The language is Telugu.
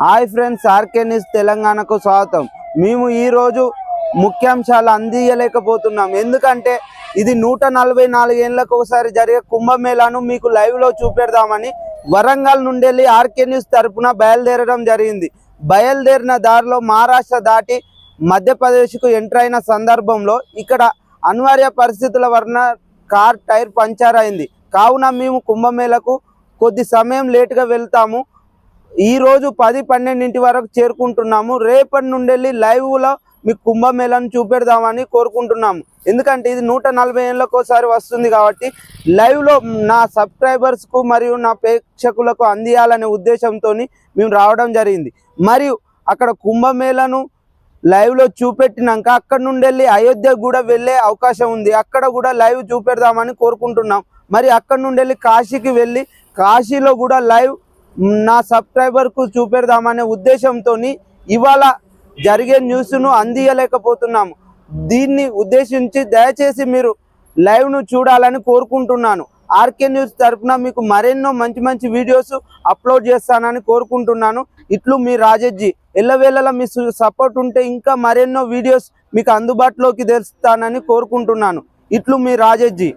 హాయ్ ఫ్రెండ్స్, ఆర్కే న్యూస్ తెలంగాణకు స్వాగతం. మేము ఈరోజు ముఖ్యాంశాలు అందించలేకపోతున్నాం. ఎందుకంటే ఇది 144 ఏళ్ళకు ఒకసారి జరిగే కుంభమేళాను మీకు లైవ్లో చూపెడదామని వరంగల్ నుండి వెళ్ళి ఆర్కే న్యూస్ తరపున బయలుదేరడం జరిగింది. బయలుదేరిన దారిలో మహారాష్ట్ర దాటి మధ్యప్రదేశ్కు ఎంటర్ అయిన సందర్భంలో ఇక్కడ అనివార్య పరిస్థితుల వలన కార్ టైర్ పంచర్ అయింది. కావున మేము కుంభమేళకు కొద్ది సమయం లేటుగా వెళ్తాము. ఈరోజు 10-12 వరకు చేరుకుంటున్నాము. రేపటి నుండి వెళ్ళి లైవ్లో మీకు కుంభమేళాను చూపెడదామని కోరుకుంటున్నాము. ఎందుకంటే ఇది 140 ఏళ్ళకు ఒకసారి వస్తుంది కాబట్టి లైవ్లో నా సబ్స్క్రైబర్స్కు మరియు నా ప్రేక్షకులకు అందియాలనే ఉద్దేశంతో మేము రావడం జరిగింది. మరియు అక్కడ కుంభమేళాను లైవ్లో చూపెట్టినాక అక్కడ నుండి వెళ్ళి అయోధ్య కూడా వెళ్ళే అవకాశం ఉంది. అక్కడ కూడా లైవ్ చూపెడదామని కోరుకుంటున్నాం. మరి అక్కడ నుండి వెళ్ళి కాశీకి వెళ్ళి కాశీలో కూడా లైవ్ నా సబ్స్క్రైబర్కు చూపెడదామనే ఉద్దేశంతో ఇవాళ జరిగే న్యూస్ను అందియలేకపోతున్నాము. దీన్ని ఉద్దేశించి దయచేసి మీరు లైవ్ను చూడాలని కోరుకుంటున్నాను. ఆర్కే న్యూస్ తరఫున మీకు మరెన్నో మంచి మంచి వీడియోస్ అప్లోడ్ చేస్తానని కోరుకుంటున్నాను. ఇట్లు మీ రాజెజ్జి. ఎల్లవేళలా మీ సపోర్ట్ ఉంటే ఇంకా మరెన్నో వీడియోస్ మీకు అందుబాటులోకి తెస్తానని కోరుకుంటున్నాను. ఇట్లు మీ రాజెజ్జి.